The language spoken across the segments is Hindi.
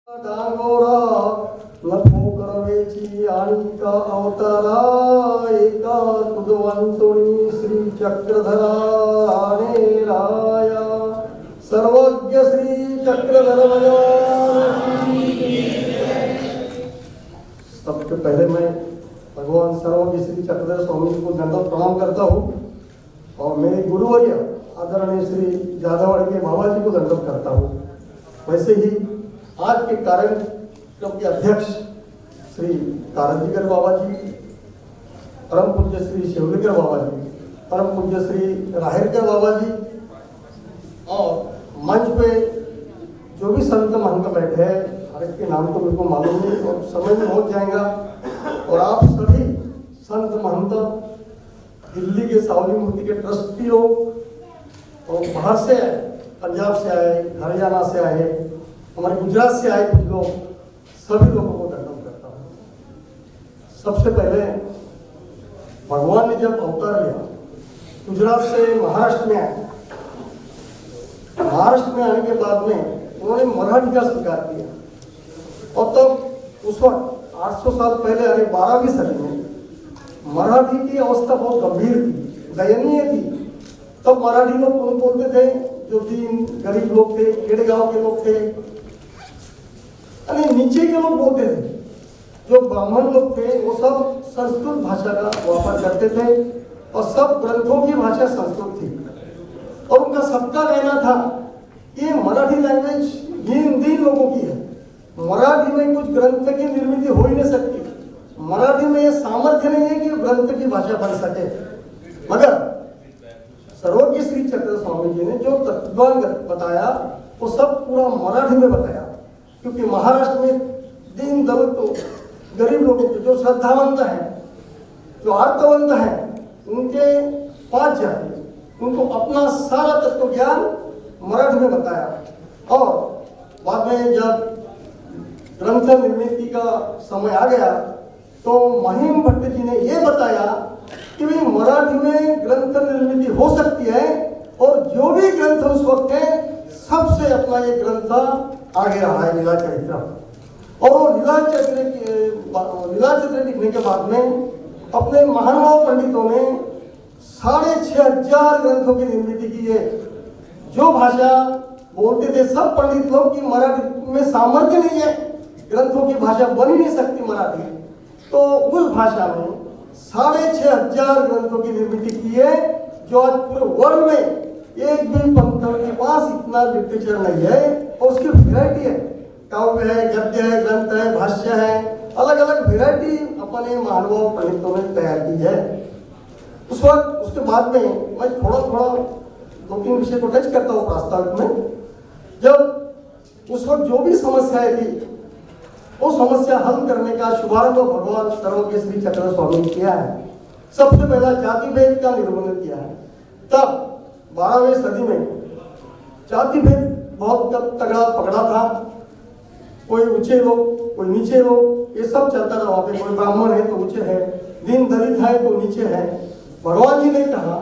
डांगोरा लखो करवेची आणि का अवतारा एका तुझवंतुणी श्री चक्रधरा आणे राया सर्वज्ञ श्री चक्रधर सबसे पहले मैं भगवान सर्वज्ञ श्री चक्रधर स्वामी जी को दंडवत प्रणाम करता हूँ और मेरे गुरुवर्य आदरणीय श्री जाधववाड़ के बाबा जी को दंडवत करता हूँ। वैसे ही आज के कार्यक्रम के अध्यक्ष श्री कारंजीकर बाबा जी, परम पूज्य श्री शिवलिकर बाबा जी, परम पूज्य श्री राहेरकर बाबा जी और मंच पे जो भी संत महंत बैठे हैं, हर एक के नाम तो मेरे को मालूम नहीं और समय में हो जाएगा। और आप सभी संत महंत, दिल्ली के सावली मूर्ति के ट्रस्टी लोग और बाहर से आए, पंजाब से आए, हरियाणा से आए, हमारे गुजरात से आए कुछ लोग, सभी लोगों को दंडवत करता हूँ। सबसे पहले भगवान ने जब अवतार लिया, गुजरात से महाराष्ट्र में आए। महाराष्ट्र में आने के बाद में उन्होंने मराठी का स्वीकार किया और तब उस वक्त 800 साल पहले यानी 12वीं सदी में मराठी की अवस्था बहुत गंभीर थी, दयनीय थी। तब मराठी लोग कौन बोलते थे? जो दीन गरीब लोग थे, खेड़े गांव के लोग थे, यानी नीचे के लोग बोलते थे। जो ब्राह्मण लोग थे वो सब संस्कृत भाषा का व्यापार करते थे और सब ग्रंथों की भाषा संस्कृत थी और उनका सबका कहना था कि मराठी लैंग्वेज दीन लोगों की है, मराठी में कुछ ग्रंथ की निर्मित हो ही नहीं सकती, मराठी में ये सामर्थ्य नहीं है कि ग्रंथ की भाषा बन सके। मगर सर्वज्ञ श्री चक्रधर स्वामी जी ने जो तत्वज्ञान बताया वो सब पूरा मराठी में बताया, क्योंकि महाराष्ट्र में दीन दलित गरीब लोगों के जो श्रद्धावंत हैं, जो आर्तवंत हैं, उनके पास जाके उनको अपना सारा तत्व ज्ञान मराठी में बताया। और बाद में जब ग्रंथ निर्मित का समय आ गया तो महिम भट्ट जी ने ये बताया कि भाई मराठी में ग्रंथ निर्मित हो सकती है और जो भी ग्रंथ उस वक्त है सबसे अपना ये ग्रंथ आगे रहा है, लीला चरित्र। और लीला चरित्र लिखने के बाद में अपने महानुभाव पंडितों ने 6,500 ग्रंथों की निर्मित की है। जो भाषा बोलते थे सब पंडित लोग की मराठी में सामर्थ्य नहीं है, ग्रंथों की भाषा बन ही नहीं सकती मराठी, तो उस भाषा में 6,500 ग्रंथों की निर्मित की है, जो आज पूरे वर्ल्ड में एक भी पंथ के पास इतना लिटरेचर नहीं है। और उसकी वैरायटी है, काव्य है, गद्य है, ग्रंथ है, भाष्य है, अलग अलग वैरायटी अपने महानुभाव पंडितों ने तैयार की है। उस वक्त उसके बाद में मैं थोड़ा 2-3 विषय को टच करता हूँ प्रास्ताविक में। जब उस वक्त जो भी समस्याएं थी वो समस्या हल करने का शुभारंभ भगवान सर्वज्ञ श्री चक्रधर स्वामी ने किया है। सबसे पहला जाति भेद का निर्मूलन किया है। तब 12वीं सदी में जाति भेद बहुत तगड़ा पकड़ा था, कोई ऊंचे लोग, कोई नीचे लोग, ये सब चलता था वहाँ पे। कोई ब्राह्मण है तो ऊंचे है, दीन दलित है तो नीचे है। भगवान जी ने कहा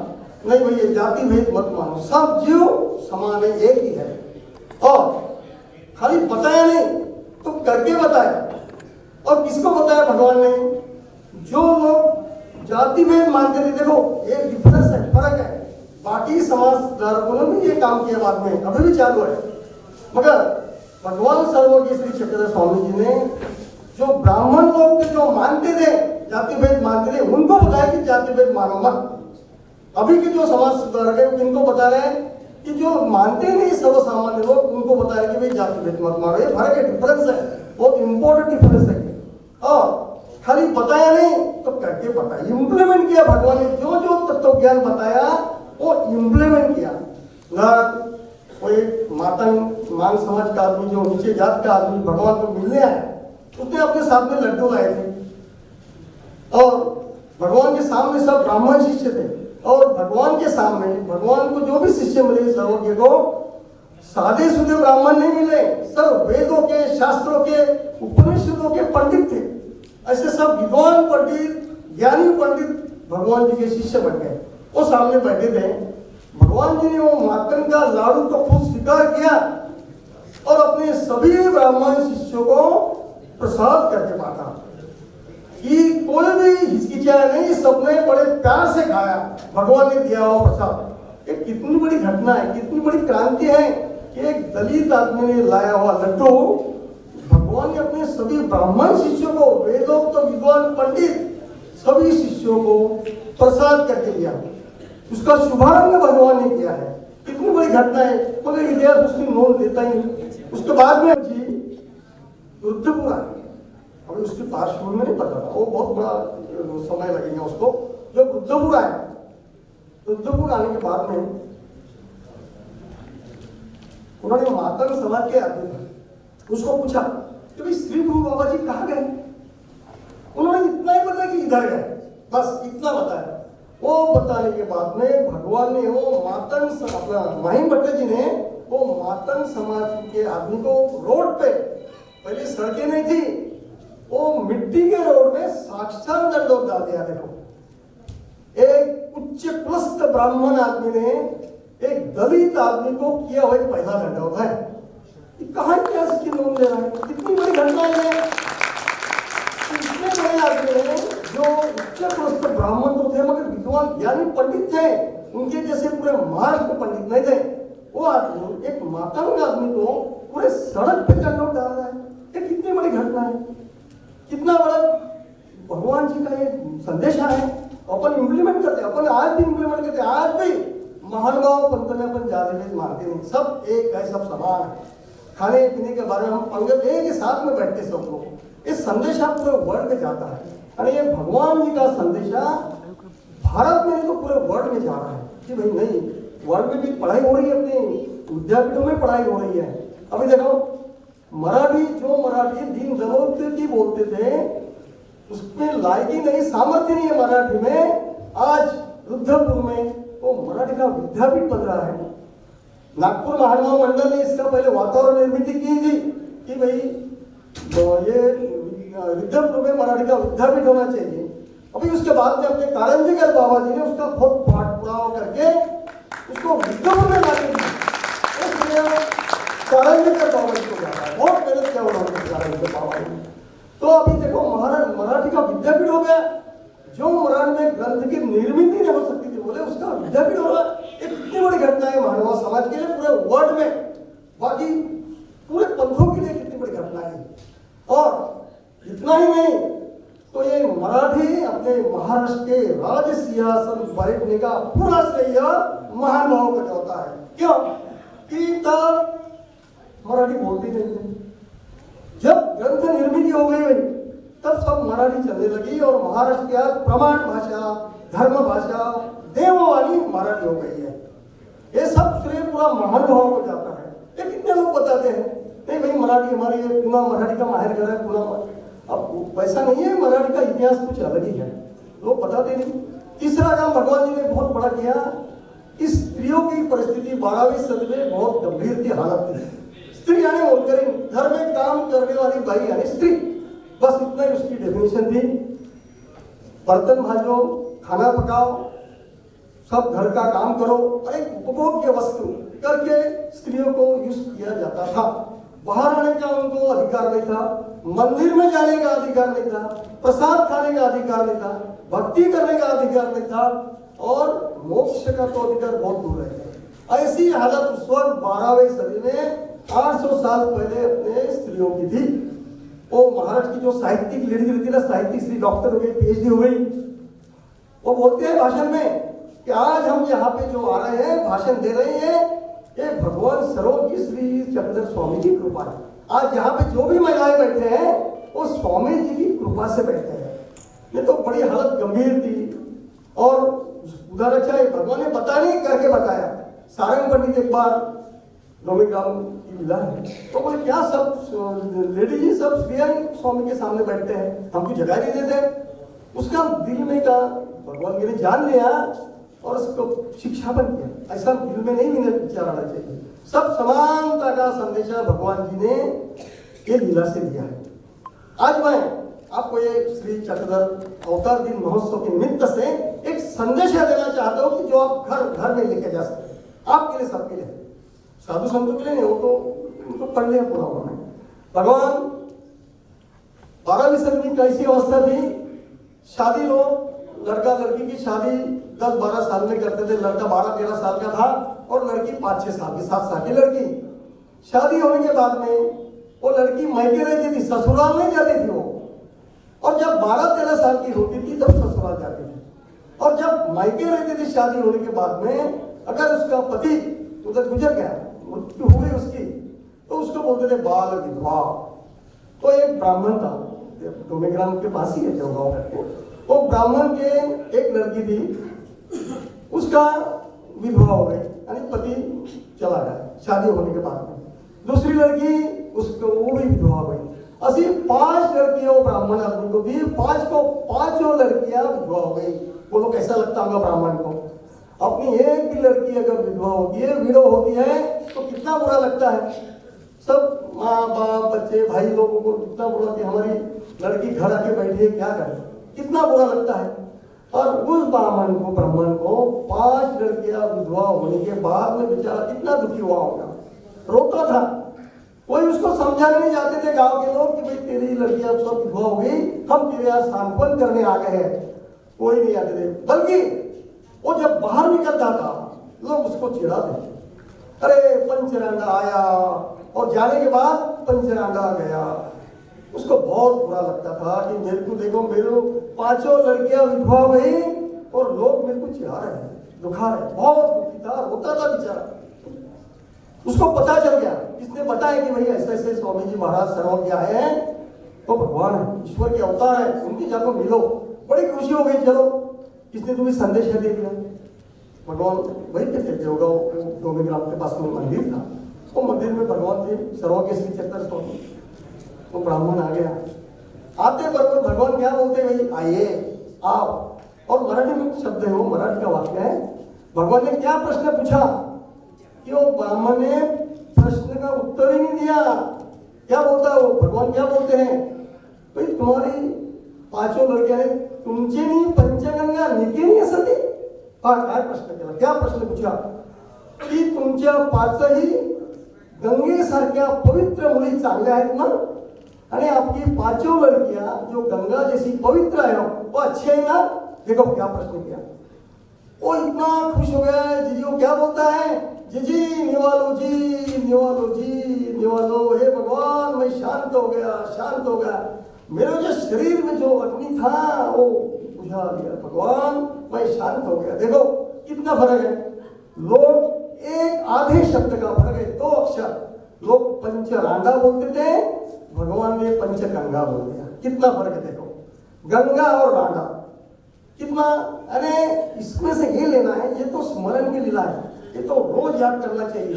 नहीं भाई ये जाति भेद मत मानो, सब जीव समान है, एक ही है। और खाली बताया नहीं तो करके बताया। और किसको बताया भगवान ने? जो लोग जाति भेद मानते थे, देखो ये डिफरेंस है, फर्क है, बाकी समाज धारकों ने भी ये काम किया बाद में, अभी भी चालू है। मगर भगवान सर्वज्ञ श्री चक्रधर स्वामी जी ने जो ब्राह्मण लोग थे जो मानते थे, जाति भेद मानते थे, उनको बताया कि जाति भेद मानो मत। अभी के जो समाज सुधारक है उनको बता रहे हैं कि जो मानते नहीं सर्वसामान्य लोग, उनको बता रहे कि भाई जाति भेद मत मानो। ये फर्क है, डिफरेंस है, बहुत इंपॉर्टेंट डिफरेंस है। और खाली बताया नहीं तो करके बताया, इम्प्लीमेंट किया। भगवान ने जो जो तत्व ज्ञान बताया वो इम्प्लीमेंट किया। कोई मांग समाज का आदमी, जो नीचे जात का आदमी भगवान को मिलने आया, उसने अपने साथ में लड्डू लाए थे और भगवान के सामने सब ब्राह्मण शिष्य थे। और भगवान के सामने भगवान को जो भी शिष्य मिले सर्वज्ञ को, सादे सुधे ब्राह्मण नहीं मिले, सब वेदों के, शास्त्रों के, उपनिषदों के पंडित थे। ऐसे सब विद्वान पंडित, ज्ञानी पंडित भगवान जी के शिष्य बन गए। वो सामने बैठे थे। भगवान जी ने वो माखन का लाडू तो खुद स्वीकार किया और अपने सभी ब्राह्मण शिष्यों को प्रसाद करके बांटा कि कोई भी हिचकिचाया नहीं, सबने बड़े प्यार से खाया भगवान ने दिया हुआ प्रसाद। एक कितनी बड़ी घटना है, कितनी बड़ी क्रांति है कि एक दलित आदमी ने लाया हुआ लड्डू भगवान ने अपने सभी ब्राह्मण शिष्यों को, वेदोक्त विद्वान पंडित सभी शिष्यों को प्रसाद करके दिया। उसका शुभारंभ भगवान ने किया है। कितनी बड़ी घटना है, मगर इतिहास उसकी नोट लेता ही नहीं। उसके बाद में जी रुद्रपुर आए, अभी उसकी पार्श्वभूमि में नहीं पता था, वो बहुत बड़ा समय लगेगा उसको। जब रुद्रपुर आए, रुद्रपुर आने के बाद में उन्होंने मातंग समाज के आदमी उसको पूछा कि भाई श्री गुरु बाबा जी कहाँ गए। उन्होंने इतना ही बताया कि इधर गए, बस इतना बताया। वो बताने के बाद में भगवान ने वो मातंग अपना महिम भट्ट जी ने वो मातंग समाज के आदमी को रोड पे, पहले सड़कें नहीं थी, वो मिट्टी के रोड में साक्षात दंडोत डाल दिया। देखो, एक उच्च कुलस्थ ब्राह्मण आदमी ने एक दलित आदमी को किया हुआ एक पहला दंडोत है। कहाँ इतिहास की नोट ले रहा है, कितनी बड़ी घटना है। इतने बड़े आदमी हैं जो उच्च कुलस्थ ब्राह्मण तो थे मगर विद्वान ज्ञानी पंडित थे, उनके जैसे पूरे महाराष्ट्र में पंडित नहीं थे। वो आदमी एक मातंग आदमी को पूरे सड़क पे दंडोत डाल रहा है। ये कितनी बड़ी घटना है, कितना बड़ा भगवान जी का ये संदेश है। अपन इम्प्लीमेंट करते, अपन आज भी इम्प्लीमेंट करते। आज भी महानुभाव पंथ में अपन जाति भेद मानते नहीं, सब एक है, सब समान है। खाने पीने के बारे में हम पंगत एक ही साथ में बैठते सब लोग। इस संदेशा पूरे वर्ल्ड में जाता है और ये भगवान जी का संदेशा भारत में तो पूरे वर्ल्ड में जा रहा है कि भाई नहीं, वर्ल्ड में भी पढ़ाई हो रही है, अपने विद्यापीठों में पढ़ाई हो रही है। अभी देखो मराठी, जो मराठी दिन जरूरत की बोलते थे उसमें लायकी नहीं, सामर्थ्य नहीं है मराठी में। आज रुद्रपुर में वो मराठी का विद्यापीठ बन रहा है। नागपुर महानुभाव मंडल ने इसका पहले वातावरण निर्मित की थी कि भाई ये रुद्रपुर में मराठी का विद्यापीठ होना चाहिए। अभी उसके बाद में अपने कारंजीकर बाबा जी ने उसका बहुत पाठपुराव करके उसको रुद्रपुर में लाके दिया। कारंजीकर बाबा जी को जाता है, बहुत मेहनत किया उन्होंने कारंजीकर बाबा जी। तो अभी देखो मराठी का विद्यापीठ हो गया। जो मराठी में ग्रंथ की निर्मित नहीं हो सकती थी, बोले उसका विद्यापीठ होगा। एक इतनी बड़ी घटना है मानव समाज के लिए, पूरे वर्ल्ड में, बाकी पूरे पंथों के लिए कितनी बड़ी घटना है। और इतना ही नहीं तो ये मराठी अपने महाराष्ट्र के राज सिंहासन बैठने का पूरा श्रेय महानुभाव को जाता है। क्यों कि तब मराठी बोलती नहीं थी, जब ग्रंथ निर्मित हो गई तब सब मराठी चलने लगी और महाराष्ट्र की आज प्रमाण भाषा, धर्म भाषा, देववाणी मराठी हो गई है। ये सब श्रेय पूरा महानुभाव को जाता है। ये कितने लोग बताते हैं नहीं भाई मराठी हमारी है, पुना मराठी का माहिर घर है, पुना। अब वैसा नहीं है, मराठी का इतिहास कुछ अलग ही है, लोग बताते नहीं। तीसरा काम भगवान जी ने बहुत बड़ा किया, इस स्त्रियों की परिस्थिति 12वीं सदी में बहुत गंभीर की हालत थी। स्त्री यानी बोलकर घर में काम करने वाली बाई यानी स्त्री, बस इतना ही उसकी डेफिनेशन थी। बर्तन भाजो, खाना पकाओ, सब घर का काम करो, एक उपभोग की वस्तु करके स्त्रियों को यूज किया जाता था। बाहर आने का उनको अधिकार नहीं था, मंदिर में जाने का अधिकार नहीं था, प्रसाद खाने का अधिकार नहीं था, भक्ति करने का अधिकार नहीं था, और मोक्ष का तो अधिकार बहुत दूर है। ऐसी हालत उस वक्त 12वीं सदी में 800 साल पहले अपने स्त्रियों की थी। वो महाराष्ट्र की जो साहित्यिक लेडी रहती ना, साहित्यिक स्त्री, डॉक्टर हो गई, पीएचडी हो गई, वो बोलते हैं भाषण में कि आज हम यहाँ पे जो आ रहे हैं, भाषण दे रहे हैं, ये भगवान सरोज श्री चक्रधर स्वामी की कृपा है। आज यहाँ पे जो भी महिलाएं बैठे हैं वो स्वामी जी की कृपा से बैठे हैं। ये तो बड़ी हालत गंभीर थी। और उधर अच्छा है, भगवान ने पता नहीं करके बताया। सारंग पंडित एक बार नौमीग्राम की विधा है, तो बोले क्या सब लेडी जी सब स्त्रियां स्वामी के सामने बैठते हैं, हमको जगह नहीं देते। उसका दिल में का भगवान जी ने जान लिया और उसको शिक्षा बन किया। ऐसा दिल में नहीं विचार आना चाहिए। सब समानता का संदेशा भगवान जी ने ये लीला से दिया है। आज मैं आपको ये श्री चक्रधर अवतार दिन महोत्सव के निमित्त से एक संदेश देना चाहता हूँ कि जो आप घर घर में लेके जा सकते, आपके लिए, सबके लिए, साधु संतों के लिए नहीं, वो तो उनको पढ़ लिया पूरा उन्होंने। भगवान 12वीं सदी की कैसी अवस्था थी, शादी लोग लड़का लड़की की शादी 10-12 साल में करते थे। लड़का 12-13 साल का था और लड़की 5-6 साल की, 7 साल की लड़की। शादी होने के बाद में वो लड़की मायके रहती थी, ससुराल नहीं जाती थी वो। और जब 12-13 साल की होती थी तब ससुराल जाती थी। और जब मायके रहती थी शादी होने के बाद में, अगर उसका पति उधर गुजर गया, मृत्यु हो गई उसकी, तो उसको बोलते थे बाल विधवा। तो एक ब्राह्मण था, डोमेग्राम के पास ही है जो गाँव करके, वो ब्राह्मण के एक लड़की थी, उसका विधवा हो गई, यानी पति चला गया शादी होने के बाद में। दूसरी लड़की उसको वो भी विधवा हो गई। ऐसी 5 लड़कियां वो ब्राह्मण आदमी को दी, 5 लड़कियां विधवा हो गई। बोलो कैसा लगता होगा ब्राह्मण को? अपनी एक भी लड़की अगर विधवा होती है, विडो होती है, तो कितना बुरा लगता है। सब माँ बाप बच्चे भाई लोगों को कितना बुरा कि हमारी लड़की घर आके बैठी है, क्या करे, कितना बुरा लगता है। और उस ब्राह्मण को 5 लड़कियां विधवा होने के बाद में बेचारा कितना दुखी हुआ होगा, रोता था। कोई उसको समझाने नहीं जाते थे गांव के लोग कि भाई तेरी लड़की अब सब विधवा हो गई, हम तेरे यहाँ सांत्वन करने आ गए हैं। कोई नहीं आते थे, बल्कि वो जब बाहर निकलता था लोग उसको चिढ़ाते, अरे पंचरंगा आया, और जाने के बाद पंचरंगा गया। उसको बहुत बुरा लगता था कि मेरे को देखो, मेरे 5 लड़कियां विधवा हो गई और लोग मेरे को चिढ़ा रहे हैं, दुखा रहे हैं। बहुत दुखी था, रोता था बेचारा। उसको पता चल गया, किसने बताया कि भाई ऐसे ऐसे स्वामी जी महाराज सर्वज्ञ आए हैं, तो भगवान है, ईश्वर के अवतार है, उनकी जाकर मिलो। बड़ी खुशी हो गई, चलो किसने तुम्हें संदेश दे दिया। भगवान वही पे थे होगा, डोमेग्राम के पास में मंदिर था, वो मंदिर में भगवान थे सर्वज्ञ श्री चक्र स्वामी। तो ब्राह्मण आ गया, आते बरबर भगवान क्या बोलते भाई, आइए आओ। और मराठी में शब्द है, वो मराठी का वाक्य है। भगवान ने क्या प्रश्न पूछा कि वो ब्राह्मण ने प्रश्न का उत्तर ही नहीं दिया। क्या बोलता है वो, भगवान क्या बोलते हैं, भाई तुम्हारी 5 लड़कियां ने तुमचे नहीं पंचगंगा निके नहीं असते। काय प्रश्न केला, क्या प्रश्न पूछा की तुमच्या 5ही गंगेसारख्या पवित्र मुली चांगल्या आहेत ना, आणि आपकी 5 लड़कियां जो गंगा जैसी पवित्र है वो अच्छी है ना। देखो क्या प्रश्न किया, वो इतना खुश हो गया। जीजी को क्या बोलता है, जीजी निवालो जी, निवालो जी, निवालो। हे भगवान मैं शांत हो गया, शांत हो गया। मेरे जो शरीर में जो अग्नि था वो बुझा दिया भगवान, मैं शांत हो गया। देखो कितना फर्क है, लोग एक आधे शब्द का फर्क है, 2 अक्षर। लोग पंचरांगा बोलते थे, भगवान ने पंचगंगा बोल दिया। कितना फर्क है देखो, गंगा और रांगा कितना। अरे इसमें से ये लेना है, ये तो स्मरण की लीला है, ये तो रोज याद करना चाहिए।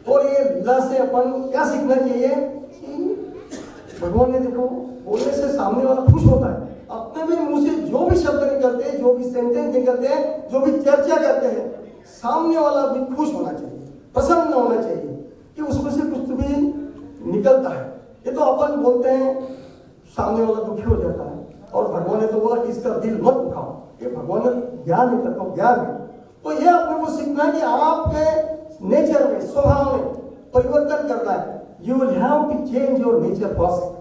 और ये लीला से अपन क्या सीखना चाहिए कि भगवान ने देखो बोलने से सामने वाला खुश होता है। अपने भी मुंह से जो भी शब्द निकलते हैं, जो भी सेंटेंस निकलते हैं, जो भी चर्चा करते हैं, सामने वाला भी खुश होना चाहिए, प्रसन्न होना चाहिए कि उसमें से कुछ भी निकलता है। ये तो अपन बोलते हैं, सामने वाला दुखी हो जाता है। और भगवान ने तो बोला कि इसका दिल मत दुखाओ, ये भगवान ने ज्ञान नहीं करता, ज्ञान है। तो ये अपने को सीखना है कि आपके नेचर में, स्वभाव में परिवर्तन करना है। You will have to change your nature first.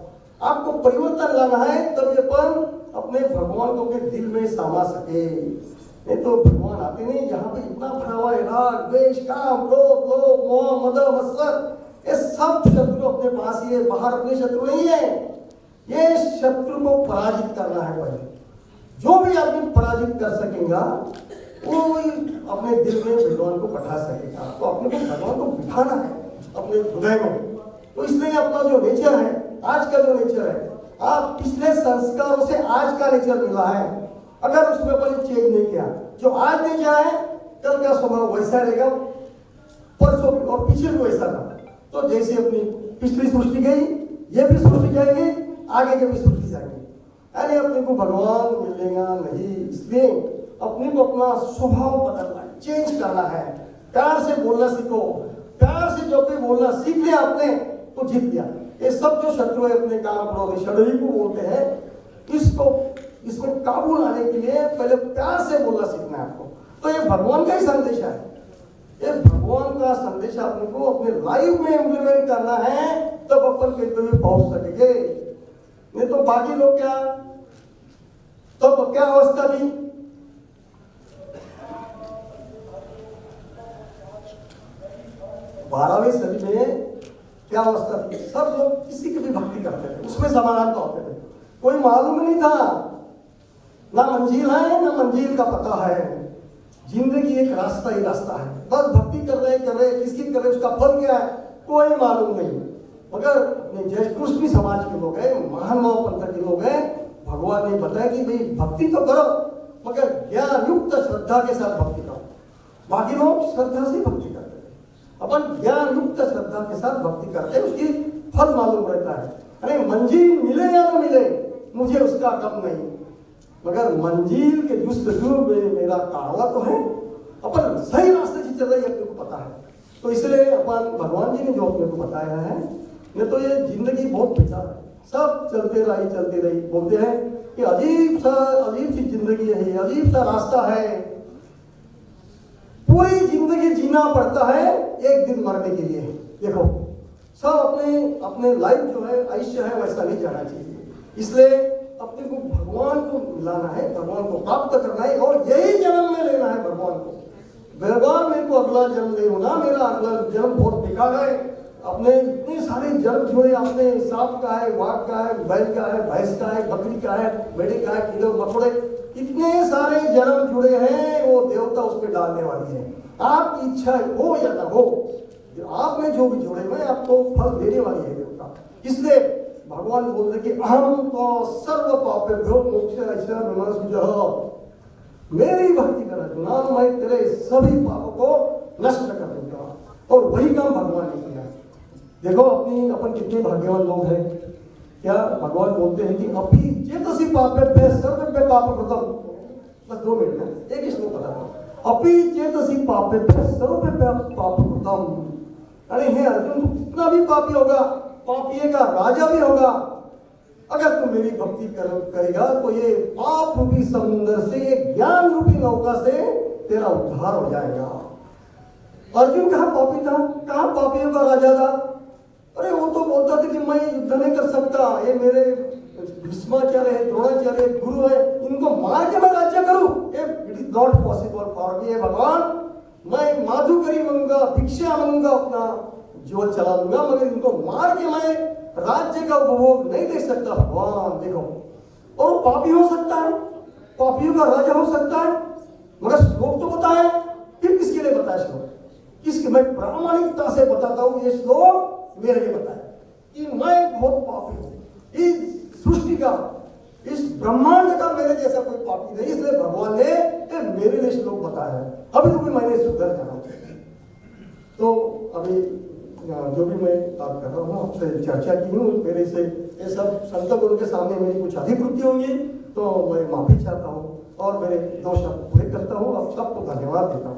आपको परिवर्तन लाना है, तभी अपन अपने भगवान को अपने दिल में समा सके। नहीं तो भगवान आते नहीं, यहाँ पे इतना भरा हुआ है, राग द्वेष काम क्रोध लोभ मोह मद मत्सर, ये सब शत्रु अपने पास ही है, बाहर अपने शत्रु नहीं है। ये शत्रु को पराजित करना है पहले। जो भी आदमी पराजित कर सकेगा वो अपने दिल में भगवान को बैठा सकेगा। तो अपने को भगवान को बिठाना है अपने हृदय में। तो इसलिए अपना जो नेचर है, आज का जो नेचर है, आप पिछले संस्कारों से आज का नेचर मिला है, अगर उसमें अपन चेंज नहीं किया, जो आज नेचर है कल का स्वभाव वैसा रहेगा, परसों और पीछे भी वैसा था। तो जैसे अपनी पिछली सृष्टि गई, ये भी सृष्टि जाएगी, आगे के भी सृष्टि जाएगी। अरे अपने को भगवान मिलेगा नहीं, इसलिए अपने को अपना स्वभाव बदलना है, चेंज करना है। प्यार से बोलना सीखो, प्यार से जो भी बोलना सीख लिया आपने तो जीत गया। ये सब जो शत्रु है अपने काम क्रोध शरीर को बोलते हैं, इसको इसमें काबू लाने के लिए पहले प्यार से बोलना सीखना है आपको। तो ये भगवान का ही संदेश है, ये भगवान का संदेश संदेश अपने को अपने लाइफ में इम्प्लीमेंट करना है, तब अपन कहीं पे पहुंच सकेंगे। नहीं तो बाकी लोग क्या, तब क्या अवस्था थी, 12वीं सदी में क्या अवस्था थी, सब लोग किसी की भी भक्ति करते थे, उसमें समाधान होते थे, कोई मालूम नहीं था, ना मंजिल है ना मंजिल का पता है, जिंदगी एक रास्ता ही रास्ता है, बस भक्ति कर रहे किसकी कर रहे, उसका फल क्या है कोई मालूम नहीं। मगर जय कृष्ण समाज के लोग हैं, महानुभाव पंथ के लोग हैं, भगवान ने बताया कि भाई भक्ति तो करो मगर ज्ञान युक्त श्रद्धा के साथ भक्ति करो। बाकी लोग श्रद्धा से भक्ति करते हैं, अपन ज्ञान युक्त श्रद्धा के साथ भक्ति करते हैं, उसकी फल मालूम रहता है। अरे मंजिल मिले या न मिले मुझे उसका गम नहीं, मगर मंजिल के जुस्तजू में मेरा कारवा तो है, अपन सही रास्ते से चल रही अपने को पता है। तो इसलिए अपन भगवान जी ने जो अपने को बताया है, नहीं तो ये जिंदगी बहुत बेकार है, सब चलते रही बोलते हैं कि अजीब सी जिंदगी है, अजीब सा रास्ता है, पूरी जिंदगी जीना पड़ता है एक दिन मरने के लिए। देखो सब अपने लाइफ जो है आयुष्य है वैसा नहीं जाना चाहिए, इसलिए अपने को भगवान को मिलाना है, भगवान को प्राप्त करना है और यही जन्म में लेना है भगवान को। भगवान मेरे को अगला जन्म ले ना, मेरा अगला जन्म बहुत बेकार है, अपने इतने सारे जन्म जुड़े, अपने सांप का है, वाघ का है, बैल का है, भैंस का है, बकरी का है, भेड़े का है, कीड़े मकोड़े, इतने सारे जन्म जुड़े हैं, वो देवता उस पर डालने वाली है। आपकी इच्छा हो या ना हो, आप में जो भी जुड़े हुए आपको फल देने वाली है देवता। इसलिए भगवान बोलते कि अहम तो सर्व पापेभ्यो मोक्ष, मेरी भक्ति कर अर्जुना, मैं तेरे सभी पापों को नष्ट कर दूंगा, और वही काम भगवान ने किया। देखो अपन कितने भाग्यवान लोग हैं, क्या भगवान बोलते हैं कि अपि चेतसि पापेभ्यः सर्वेभ्यः पापकृतम्, बस 2 मिनट में एक ही श्लोक बताता हूं, अपि चेतसि पापेभ्यः सर्वेभ्यः पापकृतम्। अरे हे अर्जुन, तू कितना भी पापी होगा, पापिये का राजा भी होगा, अगर तू मेरी भक्ति करेगा तो ये पाप रूपी समुद्र से, ये ज्ञान रूपी नौका से तेरा उद्धार हो जाएगा। अर्जुन कहाँ पापी था, कहाँ पापियों का राजा था? अरे वो तो बोलता था कि मैं युद्ध नहीं कर सकता, ये मेरे भीष्माचार्य है, द्रोणाचार्य गुरु है, इनको मार के मैं राज्य करूं, it is not possible for me भगवान, मैं माधुकरी मांगूंगा, भिक्षा मांगूंगा, अपना जीवन चला लूंगा, मगर इनको मार के मैं राज्य का उपभोग नहीं दे सकता भगवान। देखो, और वो पापी हो सकता है, पापियों का राजा हो सकता है, मगर श्लोक तो बताया, फिर किसके लिए बताया श्लोक? किसके? मैं प्रामाणिकता से बताता हूं, ये श्लोक मेरे लिए बताया कि मैं बहुत पापी हूं, इस सृष्टि का, इस ब्रह्मांड का मेरे जैसा कोई पापी नहीं, इसलिए भगवान ने मेरे लिए श्लोक बताया है। अभी तो भी मैंने सुधर जाना। तो अभी जो भी मैं बात कर रहा हूँ, आपसे चर्चा की हूँ, मेरे से ये सब संत गुरु के सामने मेरी कुछ अधिकृति होंगी तो मैं माफी चाहता हूँ और मेरे दोष पूरे करता हूँ। आप सबको धन्यवाद देता हूँ।